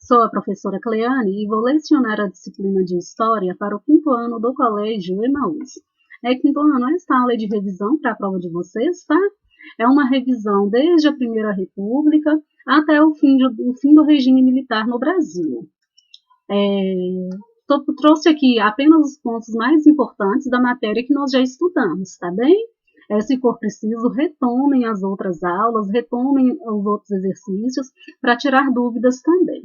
Sou a professora Cleane e vou lecionar a disciplina de História para o 5º ano do Colégio Emaús. 5º ano, esta aula é de revisão para a prova de vocês, tá? É uma revisão desde a Primeira República até o fim do regime militar no Brasil. Trouxe aqui apenas os pontos mais importantes da matéria que nós já estudamos, tá bem? Se for preciso, retomem as outras aulas, retomem os outros exercícios para tirar dúvidas também.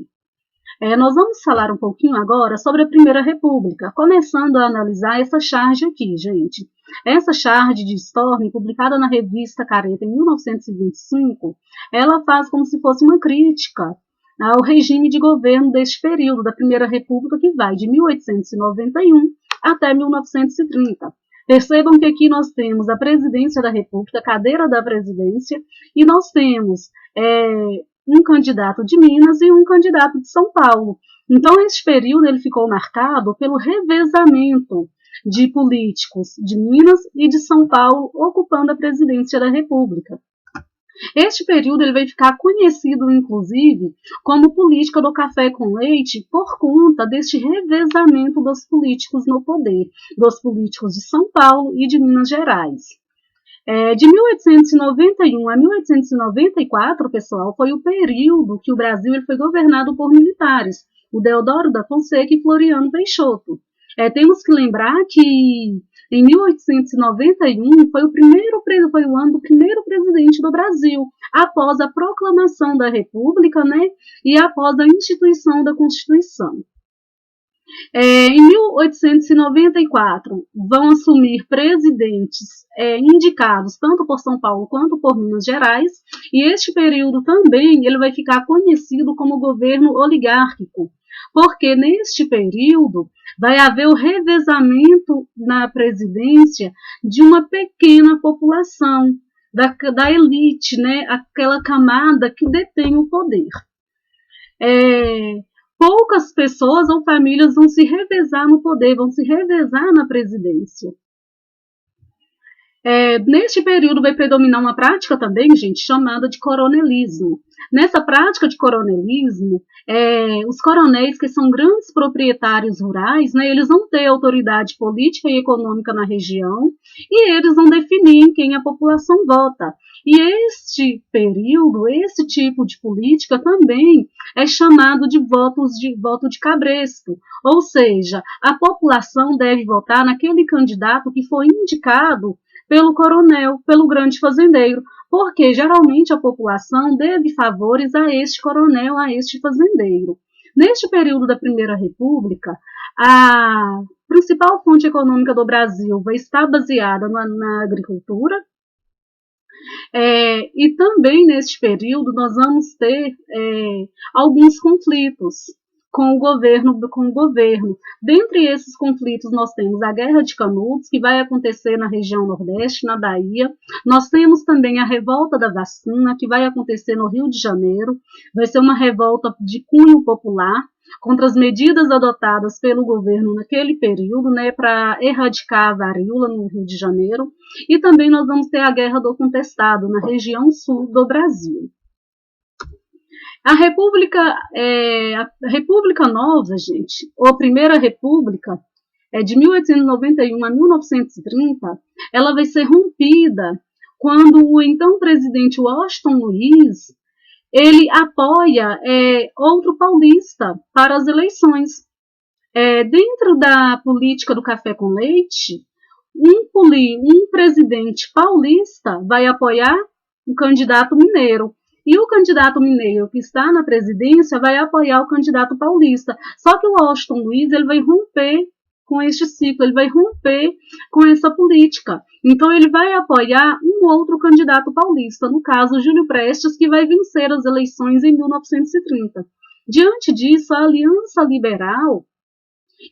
Nós vamos falar um pouquinho agora sobre a Primeira República, começando a analisar essa charge aqui, gente. Essa charge de Storm, publicada na revista Careta em 1925, ela faz como se fosse uma crítica ao regime de governo deste período da Primeira República, que vai de 1891 até 1930. Percebam que aqui nós temos a presidência da República, a cadeira da presidência, e nós temos um candidato de Minas e um candidato de São Paulo. Então, esse período ele ficou marcado pelo revezamento de políticos de Minas e de São Paulo ocupando a presidência da República. Este período ele vai ficar conhecido, inclusive, como política do café com leite por conta deste revezamento dos políticos no poder, dos políticos de São Paulo e de Minas Gerais. De 1891 a 1894, pessoal, foi o período que o Brasil ele foi governado por militares, o Deodoro da Fonseca e Floriano Peixoto. Temos que lembrar que em 1891 foi o ano do primeiro presidente do Brasil, após a proclamação da República, né, e após a instituição da Constituição. Em 1894, vão assumir presidentes indicados tanto por São Paulo quanto por Minas Gerais, e este período também ele vai ficar conhecido como governo oligárquico, porque neste período vai haver o revezamento na presidência de uma pequena população, da elite, né, aquela camada que detém o poder. Poucas pessoas ou famílias vão se revezar no poder, vão se revezar na presidência. Neste período vai predominar uma prática também, gente, chamada de coronelismo. Nessa prática de coronelismo, os coronéis, que são grandes proprietários rurais, né, eles vão ter autoridade política e econômica na região e eles vão definir em quem a população vota. E este período, esse tipo de política também é chamado de voto de cabresto, ou seja, a população deve votar naquele candidato que foi indicado pelo coronel, pelo grande fazendeiro, porque geralmente a população deve favores a este coronel, a este fazendeiro. Neste período da Primeira República, a principal fonte econômica do Brasil vai estar baseada na agricultura, e também neste período nós vamos ter alguns conflitos com o governo. Dentre esses conflitos nós temos a Guerra de Canudos, que vai acontecer na região Nordeste, na Bahia. Nós temos também a Revolta da Vacina, que vai acontecer no Rio de Janeiro. Vai ser uma revolta de cunho popular contra as medidas adotadas pelo governo naquele período, né, para erradicar a varíola no Rio de Janeiro. E também nós vamos ter a Guerra do Contestado, na região sul do Brasil. A República Nova, gente, ou a Primeira República, de 1891 a 1930, ela vai ser rompida quando o então presidente Washington Luiz ele apoia outro paulista para as eleições. Dentro da política do café com leite, um presidente paulista vai apoiar o candidato mineiro. E o candidato mineiro que está na presidência vai apoiar o candidato paulista. Só que o Washington Luiz ele vai romper com este ciclo, ele vai romper com essa política. Então ele vai apoiar um outro candidato paulista, no caso Júlio Prestes, que vai vencer as eleições em 1930. Diante disso, a Aliança Liberal,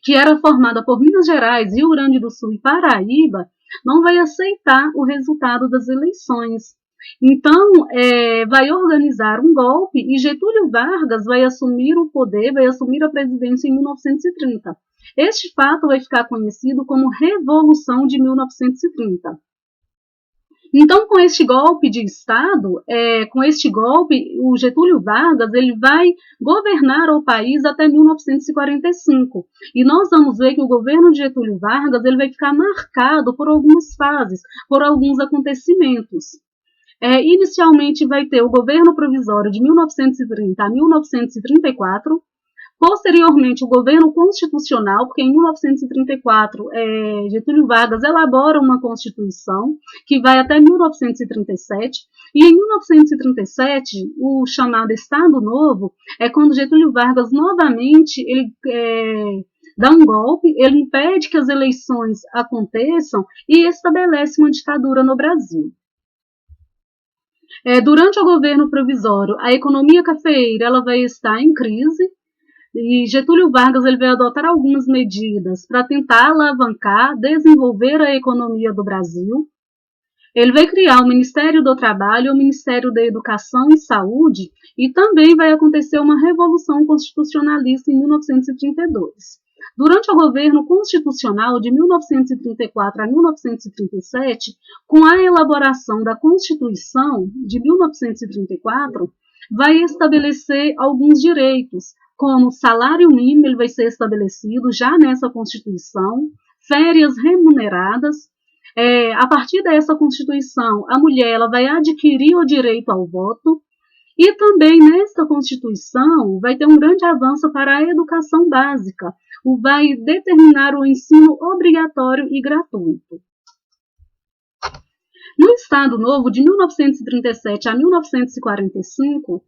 que era formada por Minas Gerais, Rio Grande do Sul e Paraíba, não vai aceitar o resultado das eleições. Então, vai organizar um golpe e Getúlio Vargas vai assumir o poder, vai assumir a presidência em 1930. Este fato vai ficar conhecido como Revolução de 1930. Então, com este golpe de Estado, com este golpe, o Getúlio Vargas ele vai governar o país até 1945. E nós vamos ver que o governo de Getúlio Vargas ele vai ficar marcado por algumas fases, por alguns acontecimentos. Inicialmente vai ter o governo provisório de 1930 a 1934, posteriormente o governo constitucional, porque em 1934 Getúlio Vargas elabora uma constituição que vai até 1937, e em 1937 o chamado Estado Novo é quando Getúlio Vargas novamente ele dá um golpe, ele impede que as eleições aconteçam e estabelece uma ditadura no Brasil. Durante o governo provisório, a economia cafeeira ela vai estar em crise, e Getúlio Vargas ele vai adotar algumas medidas para tentar alavancar, desenvolver a economia do Brasil. Ele vai criar o Ministério do Trabalho, o Ministério da Educação e Saúde, e também vai acontecer uma revolução constitucionalista em 1932. Durante o governo constitucional de 1934 a 1937, com a elaboração da Constituição de 1934, vai estabelecer alguns direitos, como o salário mínimo ele vai ser estabelecido já nessa Constituição, férias remuneradas. A partir dessa Constituição, a mulher ela vai adquirir o direito ao voto, e também nesta Constituição vai ter um grande avanço para a educação básica, vai determinar o ensino obrigatório e gratuito. No Estado Novo, de 1937 a 1945,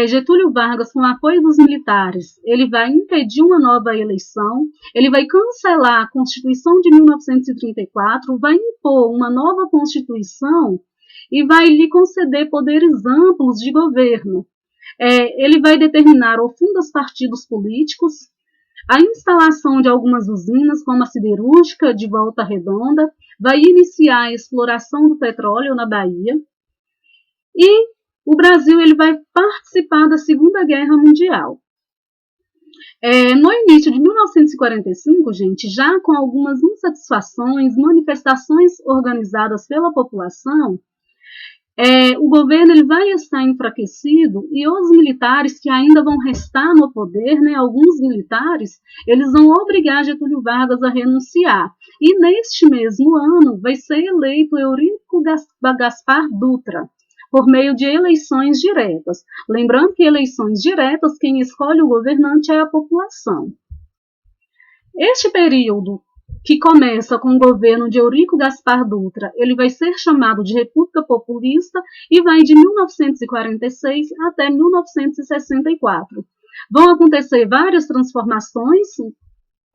Getúlio Vargas, com o apoio dos militares, ele vai impedir uma nova eleição, ele vai cancelar a Constituição de 1934, vai impor uma nova Constituição e vai lhe conceder poderes amplos de governo. Ele vai determinar o fim dos partidos políticos, a instalação de algumas usinas, como a siderúrgica de Volta Redonda, vai iniciar a exploração do petróleo na Bahia, e o Brasil ele vai participar da Segunda Guerra Mundial. No início de 1945, gente, já com algumas insatisfações, manifestações organizadas pela população, o governo ele vai estar enfraquecido, e os militares que ainda vão restar no poder, né, alguns militares, eles vão obrigar Getúlio Vargas a renunciar. E neste mesmo ano vai ser eleito Eurico Gaspar Dutra, por meio de eleições diretas. Lembrando que eleições diretas, quem escolhe o governante é a população. Este período, que começa com o governo de Eurico Gaspar Dutra, ele vai ser chamado de República Populista e vai de 1946 até 1964. Vão acontecer várias transformações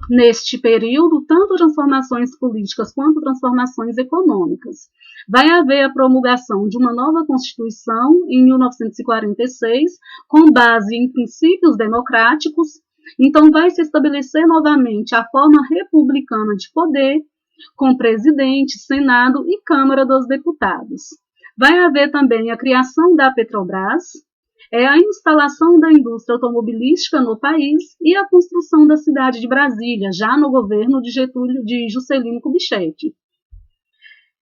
neste período, tanto transformações políticas quanto transformações econômicas. Vai haver a promulgação de uma nova Constituição em 1946, com base em princípios democráticos. Então, vai se estabelecer novamente a forma republicana de poder, com presidente, Senado e Câmara dos Deputados. Vai haver também a criação da Petrobras, a instalação da indústria automobilística no país e a construção da cidade de Brasília, já no governo de Juscelino Kubitschek.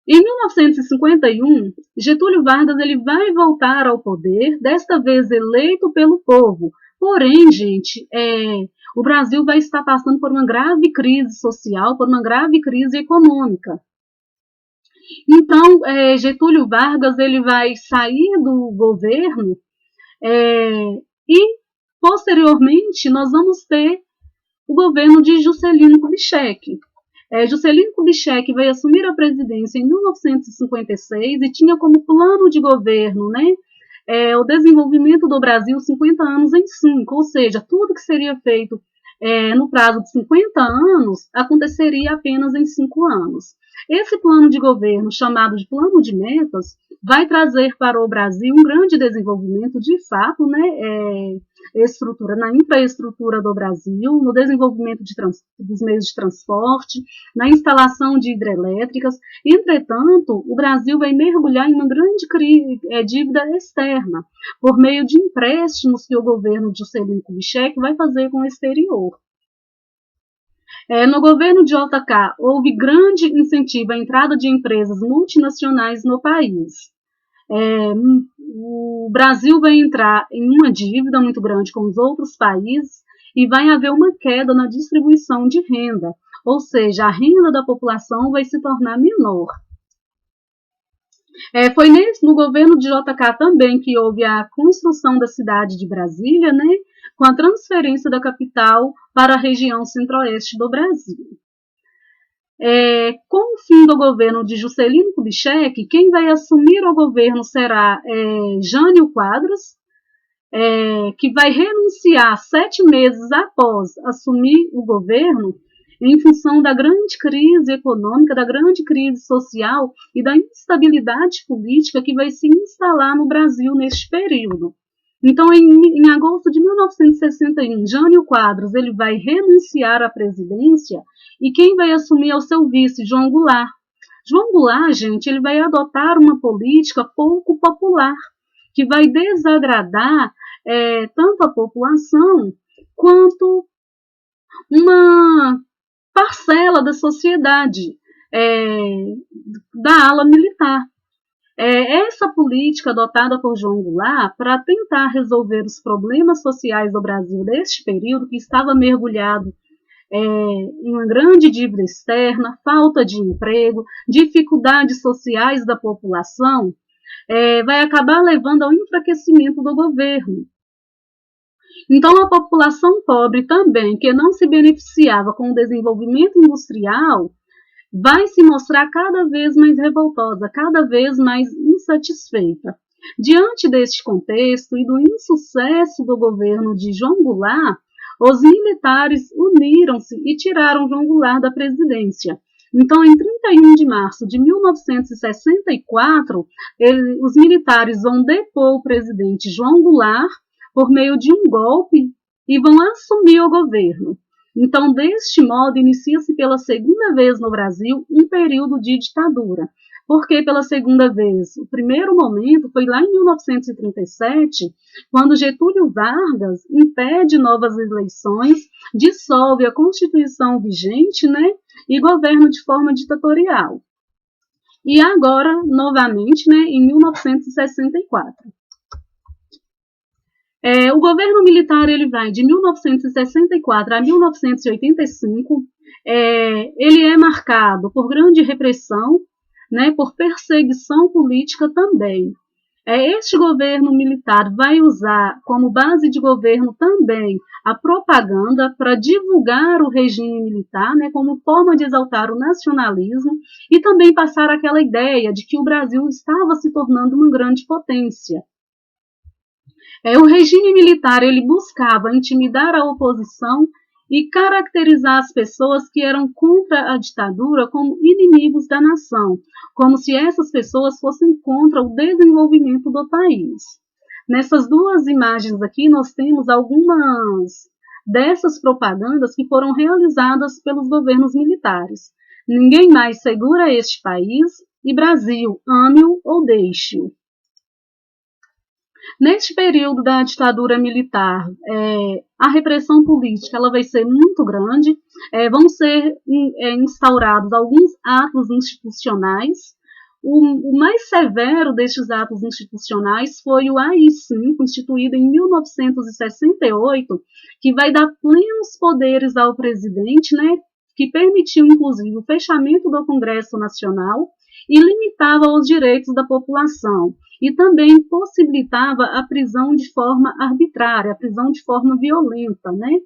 Em 1951, Getúlio Vargas ele vai voltar ao poder, desta vez eleito pelo povo. Porém, gente, o Brasil vai estar passando por uma grave crise social, por uma grave crise econômica. Então, Getúlio Vargas ele vai sair do governo e, posteriormente, nós vamos ter o governo de Juscelino Kubitschek. Juscelino Kubitschek vai assumir a presidência em 1956 e tinha como plano de governo, né, o desenvolvimento do Brasil 50 anos em 5, ou seja, tudo que seria feito no prazo de 50 anos aconteceria apenas em 5 anos. Esse plano de governo, chamado de Plano de Metas, vai trazer para o Brasil um grande desenvolvimento, de fato, né, na infraestrutura do Brasil, no desenvolvimento dos meios de transporte, na instalação de hidrelétricas. Entretanto, o Brasil vai mergulhar em uma grande dívida externa, por meio de empréstimos que o governo de Juscelino Kubitschek vai fazer com o exterior. No governo de JK, houve grande incentivo à entrada de empresas multinacionais no país. O Brasil vai entrar em uma dívida muito grande com os outros países e vai haver uma queda na distribuição de renda, ou seja, a renda da população vai se tornar menor. Foi no governo de JK também que houve a construção da cidade de Brasília, né, com a transferência da capital para a região centro-oeste do Brasil. Com o fim do governo de Juscelino Kubitschek, quem vai assumir o governo será Jânio Quadros, que vai renunciar 7 meses após assumir o governo, em função da grande crise econômica, da grande crise social e da instabilidade política que vai se instalar no Brasil neste período. Então, em agosto de 1961, Jânio Quadros ele vai renunciar à presidência e quem vai assumir é o seu vice, João Goulart. João Goulart, gente, ele vai adotar uma política pouco popular, que vai desagradar tanto a população quanto uma parcela da sociedade, da ala militar. Essa política adotada por João Goulart para tentar resolver os problemas sociais do Brasil deste período, que estava mergulhado em uma grande dívida externa, falta de emprego, dificuldades sociais da população, vai acabar levando ao enfraquecimento do governo. Então, a população pobre também, que não se beneficiava com o desenvolvimento industrial, vai se mostrar cada vez mais revoltosa, cada vez mais insatisfeita. Diante deste contexto e do insucesso do governo de João Goulart, os militares uniram-se e tiraram João Goulart da presidência. Então, em 31 de março de 1964, os militares vão depor o presidente João Goulart por meio de um golpe e vão assumir o governo. Então, deste modo, inicia-se pela segunda vez no Brasil um período de ditadura. Porque pela segunda vez? O primeiro momento foi lá em 1937, quando Getúlio Vargas impede novas eleições, dissolve a Constituição vigente, né, e governa de forma ditatorial. E agora, novamente, né, em 1964. O governo militar ele vai de 1964 a 1985. Ele é marcado por grande repressão, né, por perseguição política também. Este governo militar vai usar como base de governo também a propaganda para divulgar o regime militar, né, como forma de exaltar o nacionalismo e também passar aquela ideia de que o Brasil estava se tornando uma grande potência. O regime militar ele buscava intimidar a oposição e caracterizar as pessoas que eram contra a ditadura como inimigos da nação, como se essas pessoas fossem contra o desenvolvimento do país. Nessas duas imagens aqui nós temos algumas dessas propagandas que foram realizadas pelos governos militares. Ninguém mais segura este país e Brasil, ame-o ou deixe-o. Neste período da ditadura militar, a repressão política ela vai ser muito grande, vão ser instaurados alguns atos institucionais. O mais severo destes atos institucionais foi o AI-5, instituído em 1968, que vai dar plenos poderes ao presidente, né, que permitiu, inclusive, o fechamento do Congresso Nacional e limitava os direitos da população. E também possibilitava a prisão de forma arbitrária, a prisão de forma violenta, né?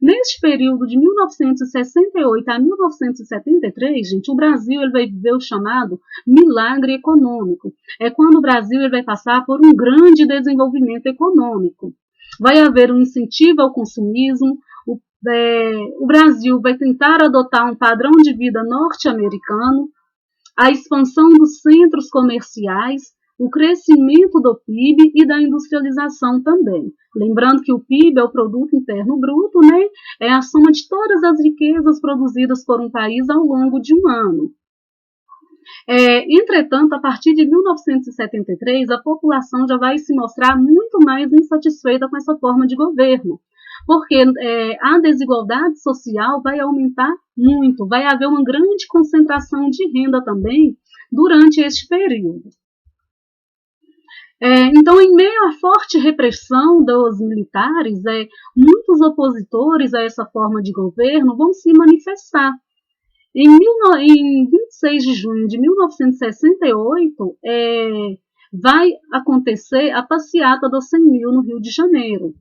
Neste período de 1968 a 1973, gente, o Brasil ele vai viver o chamado milagre econômico. É quando o Brasil ele vai passar por um grande desenvolvimento econômico. Vai haver um incentivo ao consumismo, o Brasil vai tentar adotar um padrão de vida norte-americano, a expansão dos centros comerciais, o crescimento do PIB e da industrialização também. Lembrando que o PIB é o Produto Interno Bruto, né? É a soma de todas as riquezas produzidas por um país ao longo de um ano. Entretanto, a partir de 1973, a população já vai se mostrar muito mais insatisfeita com essa forma de governo, porque a desigualdade social vai aumentar muito, vai haver uma grande concentração de renda também durante este período. Então, em meio à forte repressão dos militares, muitos opositores a essa forma de governo vão se manifestar. Em 26 de junho de 1968, vai acontecer a passeata dos 100 mil no Rio de Janeiro.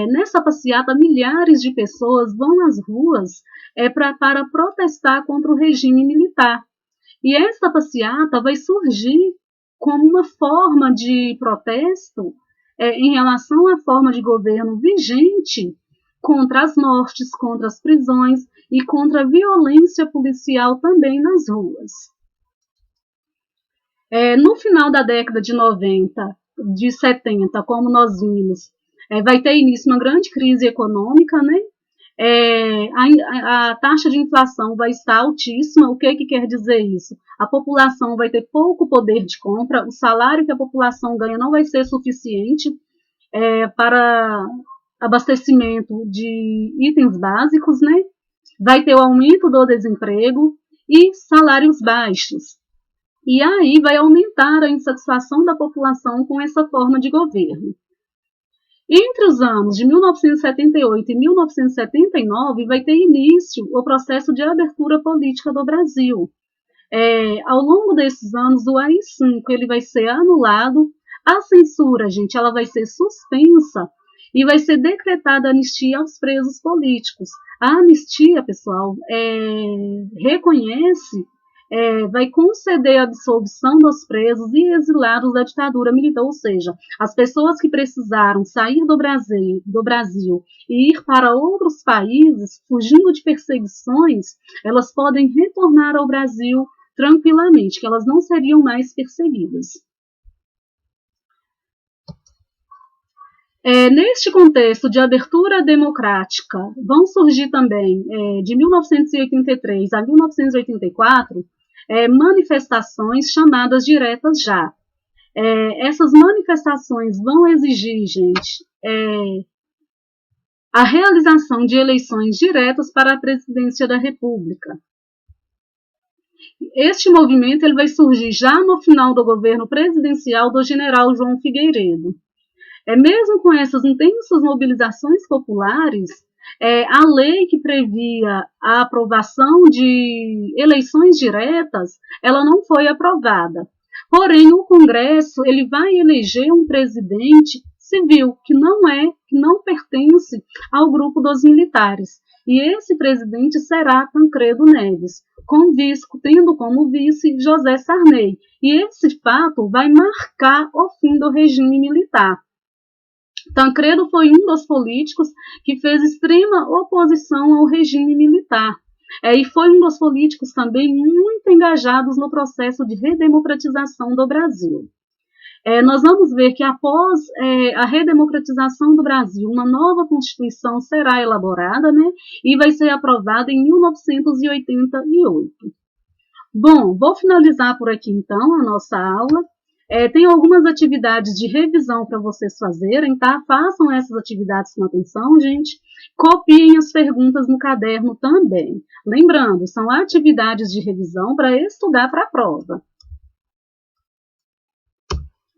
Nessa passeata, milhares de pessoas vão às ruas para protestar contra o regime militar. E essa passeata vai surgir como uma forma de protesto em relação à forma de governo vigente contra as mortes, contra as prisões e contra a violência policial também nas ruas. No final da década de 90, de 70, como nós vimos, vai ter início uma grande crise econômica, né? A taxa de inflação vai estar altíssima. O que quer dizer isso? A população vai ter pouco poder de compra, o salário que a população ganha não vai ser suficiente para abastecimento de itens básicos, né? Vai ter o aumento do desemprego e salários baixos. E aí vai aumentar a insatisfação da população com essa forma de governo. Entre os anos de 1978 e 1979, vai ter início o processo de abertura política do Brasil. Ao longo desses anos, o AI-5 ele vai ser anulado, a censura, gente, ela vai ser suspensa e vai ser decretada anistia aos presos políticos. A anistia, pessoal, reconhece, vai conceder a absolvição dos presos e exilados da ditadura militar, ou seja, as pessoas que precisaram sair do Brasil e ir para outros países, fugindo de perseguições, elas podem retornar ao Brasil tranquilamente, que elas não seriam mais perseguidas. Neste contexto de abertura democrática, vão surgir também, de 1983 a 1984, manifestações chamadas diretas já. Essas manifestações vão exigir, gente, a realização de eleições diretas para a presidência da República. Este movimento ele vai surgir já no final do governo presidencial do general João Figueiredo. Mesmo com essas intensas mobilizações populares, a lei que previa a aprovação de eleições diretas, ela não foi aprovada. Porém, o Congresso ele vai eleger um presidente civil que não pertence ao grupo dos militares. E esse presidente será Tancredo Neves, tendo como vice José Sarney. E esse fato vai marcar o fim do regime militar. Tancredo foi um dos políticos que fez extrema oposição ao regime militar. E foi um dos políticos também muito engajados no processo de redemocratização do Brasil. Nós vamos ver que após a redemocratização do Brasil, uma nova Constituição será elaborada, né, e vai ser aprovada em 1988. Bom, vou finalizar por aqui então a nossa aula. Tem algumas atividades de revisão para vocês fazerem, tá? Façam essas atividades com atenção, gente. Copiem as perguntas no caderno também. Lembrando, são atividades de revisão para estudar para a prova.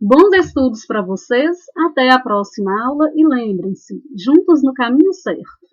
Bons estudos para vocês, até a próxima aula e lembrem-se, juntos no caminho certo.